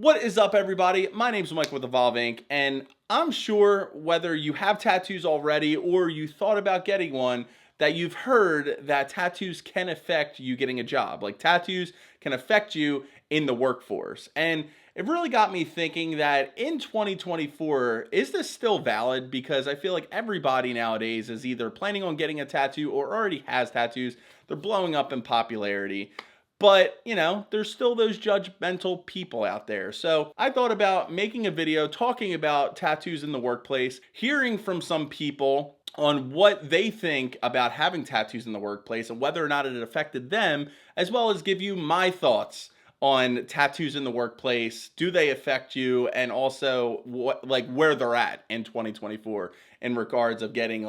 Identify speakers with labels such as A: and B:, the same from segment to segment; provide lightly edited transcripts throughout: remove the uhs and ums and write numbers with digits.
A: What is up, everybody? My name's Mike with EvolveINK, and I'm sure whether you have tattoos already or you thought about getting one, that you've heard that tattoos can affect you getting a job. Like, tattoos can affect you in the workforce. And it really got me thinking that in 2024, is this still valid? Because I feel like everybody nowadays is either planning on getting a tattoo or already has tattoos. They're blowing up in popularity. But, there's still those judgmental people out there. So I thought about making a video talking about tattoos in the workplace, hearing from some people on what they think about having tattoos in the workplace and whether or not it affected them, as well as give you my thoughts on tattoos in the workplace. Do they affect you? And also where they're at in 2024 in regards of getting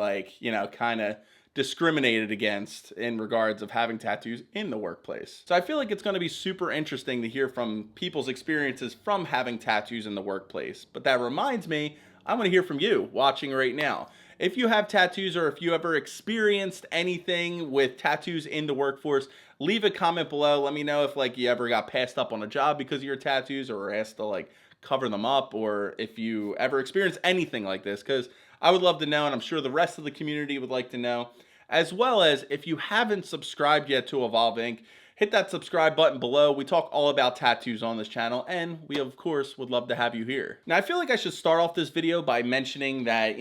A: kind of discriminated against in regards of having tattoos in the workplace. So I feel like it's going to be super interesting to hear from people's experiences from having tattoos in the workplace. But that reminds me, I want to hear from you watching right now. If you have tattoos or if you ever experienced anything with tattoos in the workforce, leave a comment below. Let me know if you ever got passed up on a job because of your tattoos or were asked to cover them up, or if you ever experienced anything like this, because I would love to know, and I'm sure the rest of the community would like to know. As well as, if you haven't subscribed yet to EvolveINK, hit that subscribe button below. We talk all about tattoos on this channel, and we of course would love to have you here. Now, I feel like I should start off this video by mentioning that,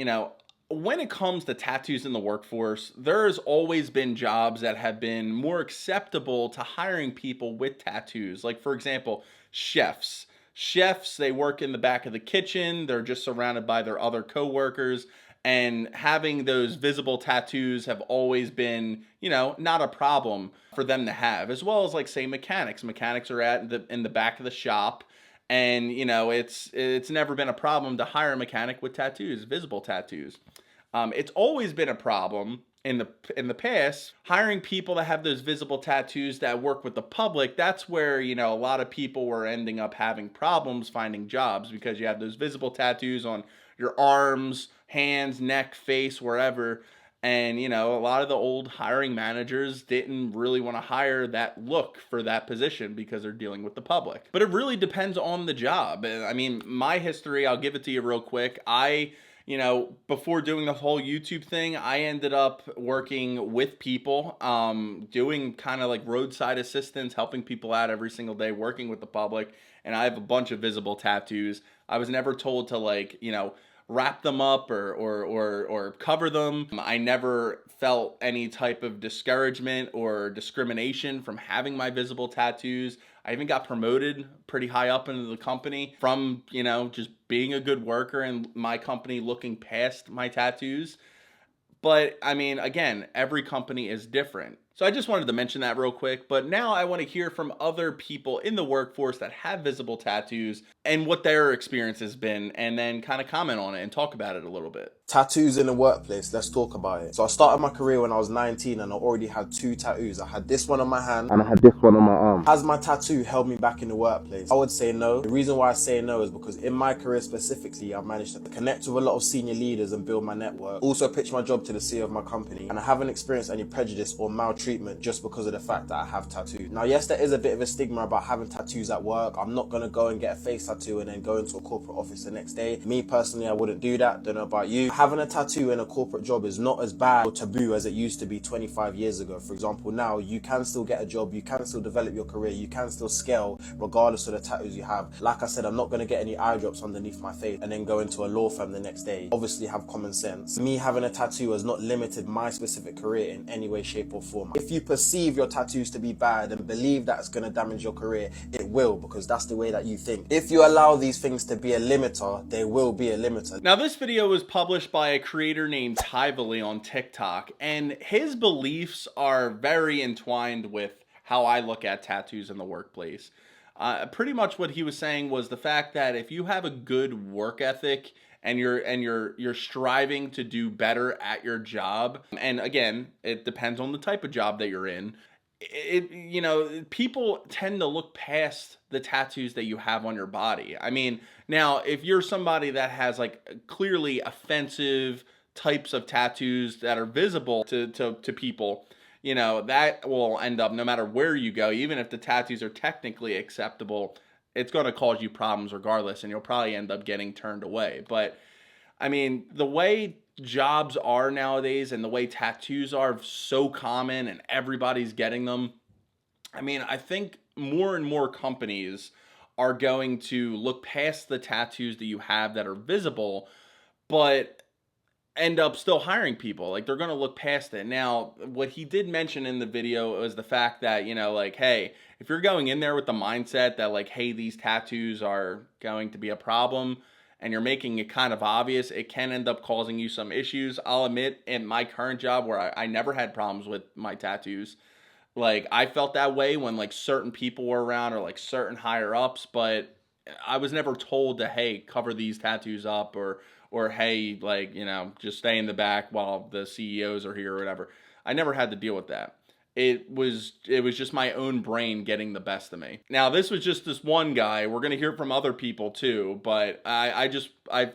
A: when it comes to tattoos in the workforce, there's always been jobs that have been more acceptable to hiring people with tattoos. Like, for example, chefs. Chefs, they work in the back of the kitchen. They're just surrounded by their other coworkers. And having those visible tattoos have always been, not a problem for them to have. As well as, say, mechanics. Mechanics are in the back of the shop. And, it's never been a problem to hire a mechanic with tattoos, visible tattoos. It's always been a problem in the past hiring people that have those visible tattoos that work with the public. That's where, a lot of people were ending up having problems finding jobs, because you have those visible tattoos on your arms, hands, neck, face, wherever. And, a lot of the old hiring managers didn't really want to hire that look for that position because they're dealing with the public. But it really depends on the job. I mean, my history, I'll give it to you real quick. Before doing the whole YouTube thing, I ended up working with people, doing kind of like roadside assistance, helping people out every single day, working with the public. And I have a bunch of visible tattoos. I was never told to wrap them up or cover them. I never felt any type of discouragement or discrimination from having my visible tattoos. I even got promoted pretty high up into the company from, just being a good worker and my company looking past my tattoos. But I mean, again, every company is different. So I just wanted to mention that real quick. But now I want to hear from other people in the workforce that have visible tattoos and what their experience has been, and then kind of comment on it and talk about it a little bit.
B: Tattoos in the workplace, let's talk about it. So I started my career when I was 19 and I already had 2 tattoos. I had this one on my hand and I had this one on my arm. Has my tattoo held me back in the workplace? I would say no. The reason why I say no is because in my career specifically, I've managed to connect with a lot of senior leaders and build my network. Also pitch my job to the CEO of my company, and I haven't experienced any prejudice or maltreatment just because of the fact that I have tattoos. Now, yes, there is a bit of a stigma about having tattoos at work. I'm not gonna go and get a face tattoo and then go into a corporate office the next day. Me personally, I wouldn't do that. Don't know about you. Having a tattoo in a corporate job is not as bad or taboo as it used to be 25 years ago. For example, now you can still get a job, you can still develop your career, you can still scale regardless of the tattoos you have. Like I said, I'm not going to get any eye drops underneath my face and then go into a law firm the next day. Obviously have common sense. Me having a tattoo has not limited my specific career in any way, shape or form. If you perceive your tattoos to be bad and believe that it's going to damage your career, it will, because that's the way that you think. If you allow these things to be a limiter, they will be a limiter.
A: Now, this video was published by a creator named Tivoli on TikTok, and his beliefs are very entwined with how I look at tattoos in the workplace. Pretty much what he was saying was the fact that if you have a good work ethic and you're striving to do better at your job, and again, it depends on the type of job that you're in, people tend to look past the tattoos that you have on your body. I mean, now, if you're somebody that has clearly offensive types of tattoos that are visible to people, that will end up, no matter where you go, even if the tattoos are technically acceptable, it's going to cause you problems regardless, and you'll probably end up getting turned away. But I mean, the way jobs are nowadays and the way tattoos are so common and everybody's getting them, I mean, I think more and more companies are going to look past the tattoos that you have that are visible, but end up still hiring people. Like, they're going to look past it. Now, what he did mention in the video was the fact that, you know, like, hey, if you're going in there with the mindset that, like, hey, these tattoos are going to be a problem, and you're making it kind of obvious, it can end up causing you some issues. I'll admit, in my current job where I never had problems with my tattoos, like, I felt that way when, like, certain people were around or, like, certain higher ups, but I was never told to, hey, cover these tattoos up, or hey, like, you know, just stay in the back while the CEOs are here or whatever. I never had to deal with that. It was just my own brain getting the best of me. Now, this was just this one guy. We're gonna hear from other people too, but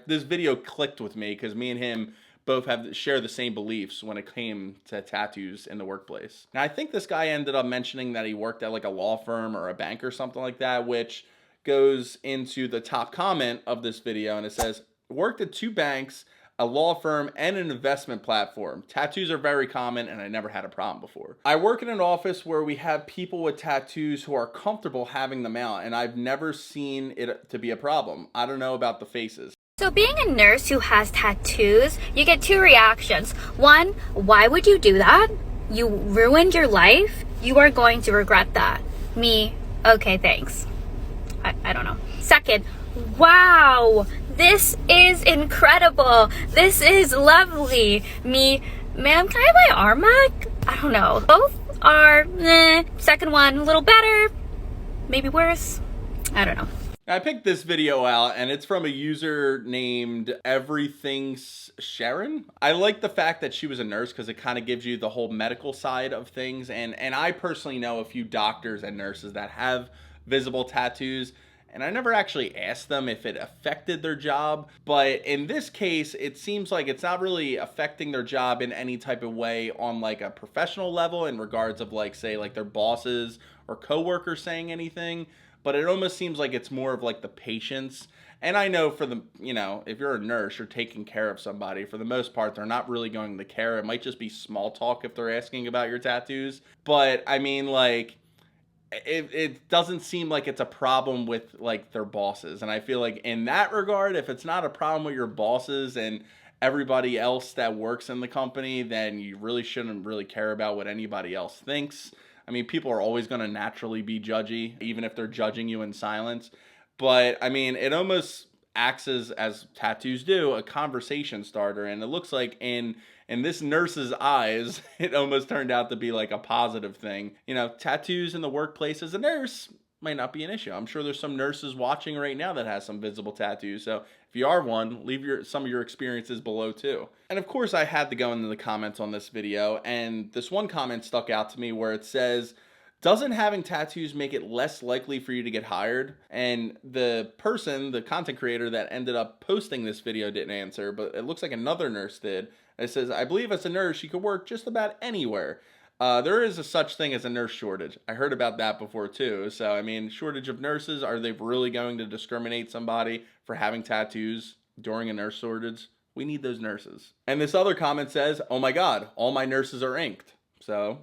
A: this video clicked with me because me and him both share the same beliefs when it came to tattoos in the workplace. Now, I think this guy ended up mentioning that he worked at like a law firm or a bank or something like that, which goes into the top comment of this video, and it says, worked at 2 banks, a law firm, and an investment platform. Tattoos are very common, and I never had a problem before. I work in an office where we have people with tattoos who are comfortable having them out, and I've never seen it to be a problem. I don't know about the faces.
C: So being a nurse who has tattoos, you get 2 reactions. One, why would you do that? You ruined your life. You are going to regret that. Me, okay, thanks. I don't know. Second, wow, this is incredible. This is lovely. Me, ma'am, can I have my arm back? I don't know. Both are, Second one, a little better, maybe worse. I don't know.
A: I picked this video out, and it's from a user named Everything's Sharon. I like the fact that she was a nurse because it kind of gives you the whole medical side of things. And I personally know a few doctors and nurses that have visible tattoos, and I never actually asked them if it affected their job. But in this case, it seems like it's not really affecting their job in any type of way on like a professional level in regards of like, say, like their bosses or coworkers saying anything. But it almost seems like it's more of like the patients. And I know for the, you know, if you're a nurse, you're taking care of somebody. For the most part, they're not really going to care. It might just be small talk if they're asking about your tattoos. But I mean, like, it doesn't seem like it's a problem with like their bosses. And I feel like in that regard, if it's not a problem with your bosses and everybody else that works in the company, then you really shouldn't really care about what anybody else thinks. I mean, people are always going to naturally be judgy, even if they're judging you in silence. But I mean, it almost acts as tattoos do, a conversation starter. And it looks like in this nurse's eyes, it almost turned out to be like a positive thing. You know, tattoos in the workplace as a nurse might not be an issue. I'm sure there's some nurses watching right now that has some visible tattoos. So if you are one, leave some of your experiences below too. And of course, I had to go into the comments on this video, and this one comment stuck out to me where it says, doesn't having tattoos make it less likely for you to get hired? And the person, the content creator that ended up posting this video didn't answer, but it looks like another nurse did. It says, I believe as a nurse, you could work just about anywhere. There is a such thing as a nurse shortage. I heard about that before too. So, I mean, shortage of nurses. Are they really going to discriminate somebody for having tattoos during a nurse shortage? We need those nurses. And this other comment says, oh my God, all my nurses are inked. So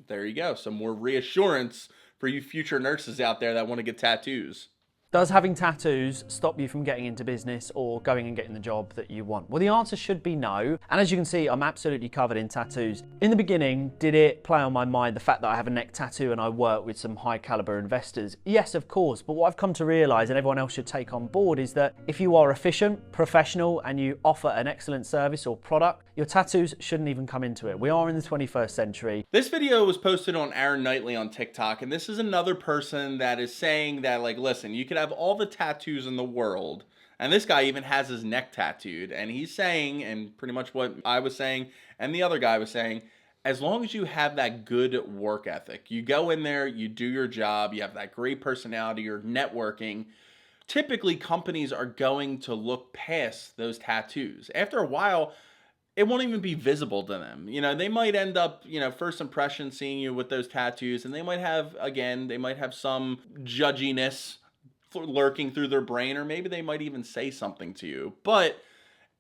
A: there you go. Some more reassurance for you future nurses out there that want to get tattoos.
D: Does having tattoos stop you from getting into business or going and getting the job that you want? Well, the answer should be no. And as you can see, I'm absolutely covered in tattoos. In the beginning, did it play on my mind the fact that I have a neck tattoo and I work with some high caliber investors? Yes, of course. But what I've come to realize, and everyone else should take on board, is that if you are efficient, professional, and you offer an excellent service or product, your tattoos shouldn't even come into it. We are in the 21st century.
A: This video was posted on Aaron Knightley on TikTok, and this is another person that is saying that, like, listen, you could have all the tattoos in the world, and this guy even has his neck tattooed, and he's saying, and pretty much what I was saying and the other guy was saying, as long as you have that good work ethic, you go in there, you do your job, you have that great personality, you're networking, typically companies are going to look past those tattoos. After a while, it won't even be visible to them. You know, they might end up, you know, first impression seeing you with those tattoos, and they might have, again, they might have some judginess lurking through their brain, or maybe they might even say something to you. But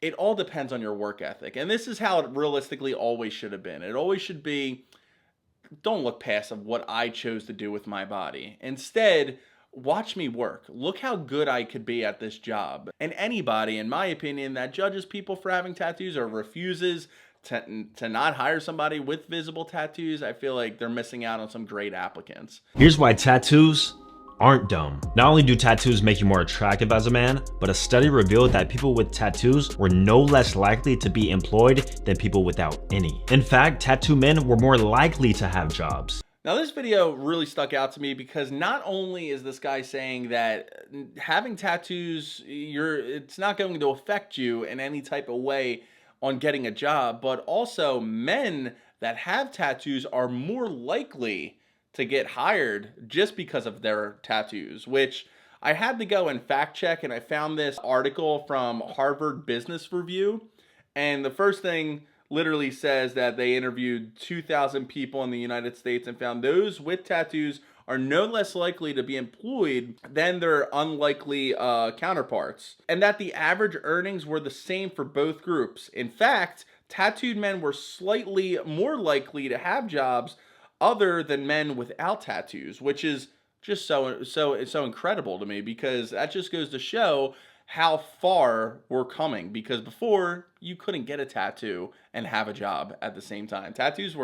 A: it all depends on your work ethic. And this is how it realistically always should have been. It always should be, don't look past of what I chose to do with my body. Instead, watch me work. Look how good I could be at this job. And anybody, in my opinion, that judges people for having tattoos or refuses to not hire somebody with visible tattoos, I feel like they're missing out on some great applicants.
E: Here's why tattoos aren't dumb. Not only do tattoos make you more attractive as a man, but a study revealed that people with tattoos were no less likely to be employed than people without any. In fact, tattoo men were more likely to have jobs.
A: Now, this video really stuck out to me because not only is this guy saying that having tattoos, it's not going to affect you in any type of way on getting a job, but also men that have tattoos are more likely to get hired just because of their tattoos, which I had to go and fact check, and I found this article from Harvard Business Review. And the first thing literally says that they interviewed 2,000 people in the United States and found those with tattoos are no less likely to be employed than their unlikely counterparts, and that the average earnings were the same for both groups. In fact, tattooed men were slightly more likely to have jobs other than men without tattoos, which is just so incredible to me, because that just goes to show how far we're coming. Because before, you couldn't get a tattoo and have a job at the same time. Tattoos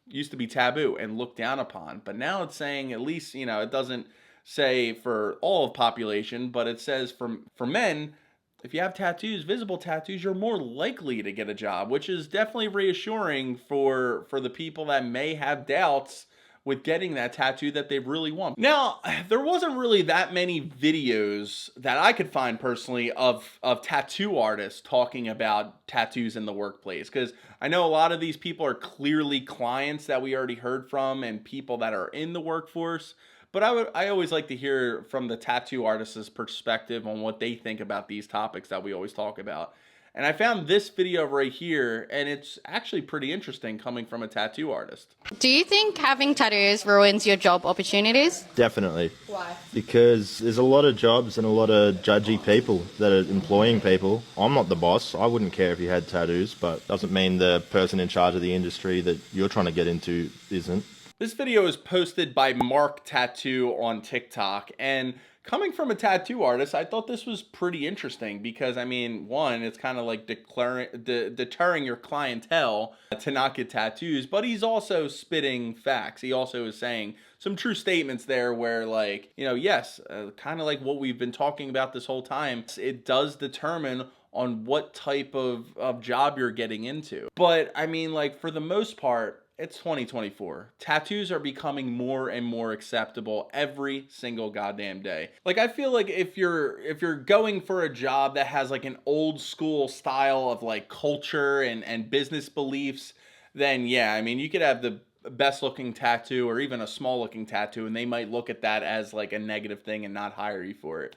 A: used to be taboo and looked down upon, but now it's saying, at least, it doesn't say for all of population, but it says for men, if you have tattoos, visible tattoos, you're more likely to get a job, which is definitely reassuring for the people that may have doubts with getting that tattoo that they really want. Now, there wasn't really that many videos that I could find personally of tattoo artists talking about tattoos in the workplace, because I know a lot of these people are clearly clients that we already heard from and people that are in the workforce. But I always like to hear from the tattoo artist's perspective on what they think about these topics that we always talk about. And I found this video right here, and it's actually pretty interesting coming from a tattoo artist.
F: Do you think having tattoos ruins your job opportunities?
G: Definitely.
F: Why?
G: Because there's a lot of jobs and a lot of judgy people that are employing people. I'm not the boss. I wouldn't care if you had tattoos, but doesn't mean the person in charge of the industry that you're trying to get into isn't.
A: This video is posted by Mark Tattoo on TikTok, and coming from a tattoo artist, I thought this was pretty interesting because, I mean, one, it's kind of like deterring your clientele to not get tattoos, but he's also spitting facts. He also is saying some true statements there where, like, yes, kind of like what we've been talking about this whole time, it does determine on what type of job you're getting into. But, I mean, like, for the most part, it's 2024. Tattoos are becoming more and more acceptable every single goddamn day. Like, I feel like if you're going for a job that has like an old school style of like culture and business beliefs, then yeah, I mean, you could have the best looking tattoo or even a small looking tattoo, and they might look at that as like a negative thing and not hire you for it.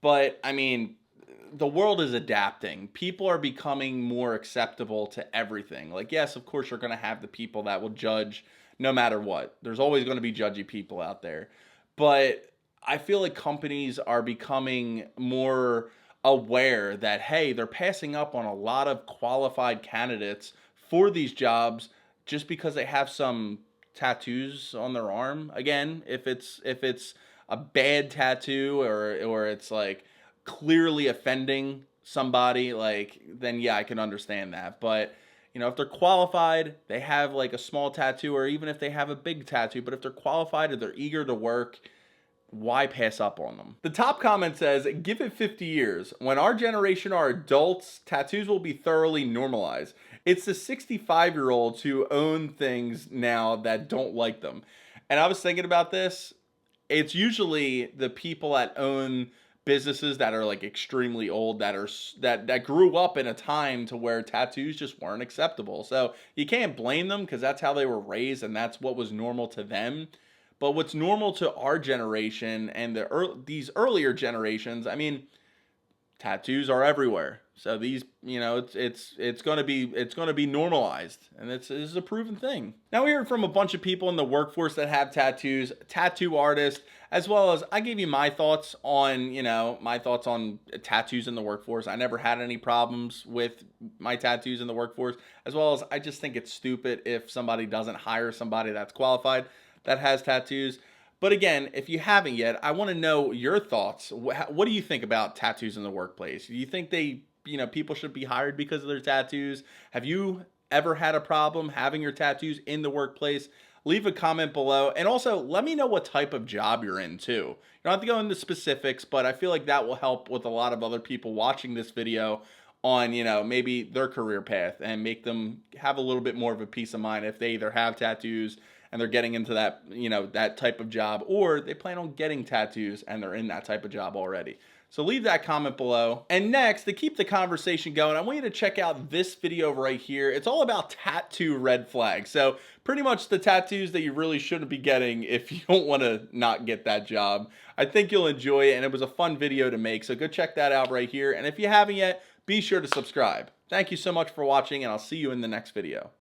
A: But I mean, the world is adapting. People are becoming more acceptable to everything. Like, yes, of course, you're going to have the people that will judge no matter what. There's always going to be judgy people out there. But I feel like companies are becoming more aware that, hey, they're passing up on a lot of qualified candidates for these jobs just because they have some tattoos on their arm. Again, if it's a bad tattoo or it's like clearly offending somebody, like, then yeah, I can understand that. But if they're qualified, they have like a small tattoo, or even if they have a big tattoo, but if they're qualified or they're eager to work, why pass up on them? The top comment says, give it 50 years. When our generation are adults, tattoos will be thoroughly normalized. It's the 65-year-olds who own things now that don't like them. And I was thinking about this. It's usually the people that own businesses that are like extremely old, that grew up in a time to where tattoos just weren't acceptable. So you can't blame them because that's how they were raised and that's what was normal to them. But what's normal to our generation and these earlier generations, I mean, tattoos are everywhere. So these, it's going to be normalized, and this is a proven thing. Now, we heard from a bunch of people in the workforce that have tattoos, tattoo artists, as well as I gave you my thoughts on, tattoos in the workforce. I never had any problems with my tattoos in the workforce, as well as I just think it's stupid if somebody doesn't hire somebody that's qualified that has tattoos. But again, if you haven't yet, I want to know your thoughts. What do you think about tattoos in the workplace? Do you think people should be hired because of their tattoos? Have you ever had a problem having your tattoos in the workplace? Leave a comment below. And also, let me know what type of job you're in too. You don't have to go into specifics, but I feel like that will help with a lot of other people watching this video on, maybe their career path, and make them have a little bit more of a peace of mind if they either have tattoos and they're getting into that, that type of job, or they plan on getting tattoos and they're in that type of job already. So leave that comment below. And next, to keep the conversation going, I want you to check out this video right here. It's all about tattoo red flags. So pretty much the tattoos that you really shouldn't be getting if you don't want to not get that job. I think you'll enjoy it, and it was a fun video to make. So go check that out right here. And if you haven't yet, be sure to subscribe. Thank you so much for watching, and I'll see you in the next video.